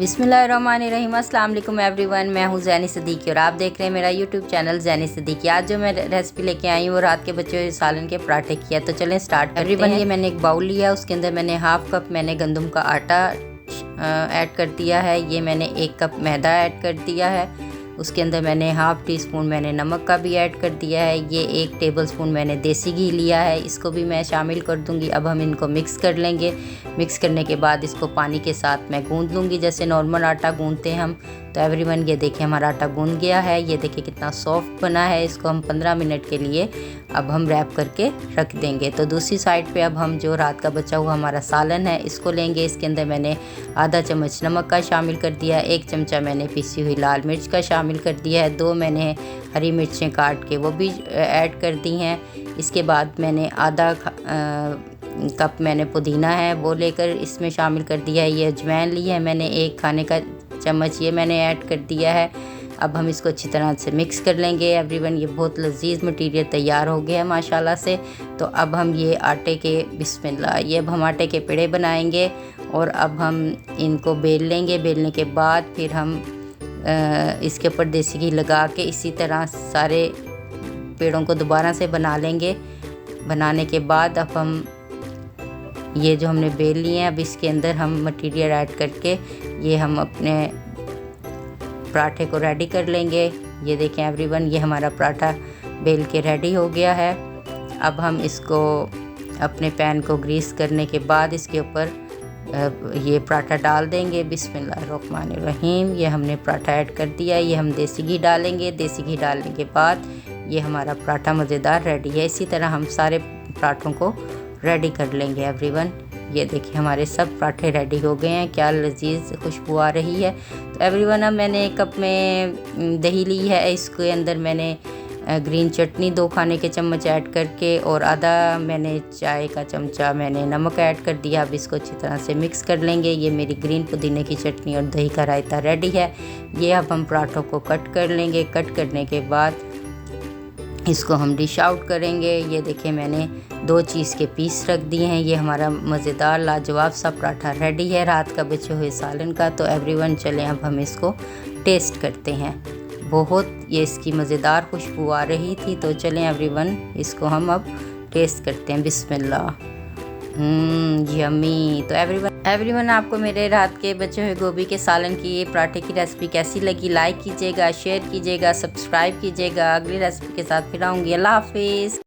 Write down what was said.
बिस्मिल्लाहिर्रहमानिर्रहीम। अस्सलाम वालेकुम एवरीवन, मैं हूँ ज़ैनी सिद्दीकी और आप देख रहे हैं मेरा यूट्यूब चैनल ज़ैनी सिद्दीकी। आज जो मैं रेसिपी लेके आई हूँ वो रात के बचे हुए सालन के पराठे की है। तो चलें स्टार्ट करते हैं। एवरीवन, ये मैंने एक बाउल लिया, उसके अंदर मैंने हाफ़ कप मैंने गंदम का आटा ऐड कर दिया है। ये मैंने 1 कप मैदा ऐड कर दिया है। उसके अंदर मैंने हाफ़ टी स्पून मैंने नमक का भी ऐड कर दिया है। ये 1 टेबलस्पून मैंने देसी घी लिया है, इसको भी मैं शामिल कर दूंगी। अब हम इनको मिक्स कर लेंगे। मिक्स करने के बाद इसको पानी के साथ मैं गूंद लूँगी, जैसे नॉर्मल आटा गूंदते हैं हम। तो एवरीवन, ये देखिए हमारा आटा गूंद गया है। ये देखिए कितना सॉफ्ट बना है। इसको हम 15 मिनट के लिए अब हम रैप करके रख देंगे। तो दूसरी साइड पे अब हम जो रात का बचा हुआ हमारा सालन है इसको लेंगे। इसके अंदर मैंने आधा चम्मच नमक का शामिल कर दिया है, 1 चमचा मैंने पीसी हुई लाल मिर्च का शामिल कर दिया है, 2 मैंने हरी मिर्चें काट के वो भी ऐड कर दी हैं। इसके बाद मैंने आधा कप मैंने पुदीना है वो लेकर इसमें शामिल कर दिया है। ये अजवाइन ली है मैंने, 1 खाने का चम्मच ये मैंने ऐड कर दिया है। अब हम इसको अच्छी तरह से मिक्स कर लेंगे। एवरीवन, ये बहुत लजीज मटीरियल तैयार हो गया है माशाल्लाह से। तो अब हम ये आटे के बिस्मिल्लाह, ये अब हम आटे के पेड़े बनाएंगे और अब हम इनको बेल लेंगे। बेलने के बाद फिर हम इसके ऊपर देसी घी लगा के इसी तरह सारे पेड़ों को दोबारा से बना लेंगे। बनाने के बाद अब हम ये जो हमने बेल लिए हैं, अब इसके अंदर हम मटेरियल ऐड करके ये हम अपने पराठे को रेडी कर लेंगे। ये देखें एवरीवन, ये हमारा पराठा बेल के रेडी हो गया है। अब हम इसको अपने पैन को ग्रीस करने के बाद इसके ऊपर ये पराठा डाल देंगे। बिस्मिल्लाहिर्रहमानिर्रहीम। ये हमने पराठा ऐड कर दिया है। ये हम देसी घी डालेंगे। देसी घी डालने के बाद ये हमारा पराठा मज़ेदार रेडी है। इसी तरह हम सारे पराठों को रेडी कर लेंगे एवरीवन। ये देखिए हमारे सब पराठे रेडी हो गए हैं। क्या लजीज खुशबू आ रही है। तो एवरीवन, अब मैंने 1 कप में दही ली है। इसके अंदर मैंने ग्रीन चटनी 2 खाने के चम्मच ऐड करके और आधा मैंने चाय का चमचा मैंने नमक ऐड कर दिया। अब इसको अच्छी तरह से मिक्स कर लेंगे। ये मेरी ग्रीन पुदीने की चटनी और दही का रायता रेडी है। ये अब हम पराठों को कट कर लेंगे। कट करने के बाद इसको हम डिश आउट करेंगे। ये देखिए मैंने 2 चीज़ के पीस रख दिए हैं। ये हमारा मज़ेदार लाजवाब सा पराठा रेडी है रात का बचे हुए सालन का। तो एवरीवन, चलें अब हम इसको टेस्ट करते हैं। बहुत ये इसकी मज़ेदार खुशबू आ रही थी। तो चलें एवरीवन, इसको हम अब टेस्ट करते हैं। बिस्मिल्लाह। यम्मी। तो एवरीवन, आपको मेरे रात के बचे हुए गोभी के सालन की ये पराठे की रेसिपी कैसी लगी? लाइक कीजिएगा, शेयर कीजिएगा, सब्सक्राइब कीजिएगा। अगली रेसिपी के साथ फिर आऊँगी। अल्लाह हाफिज़।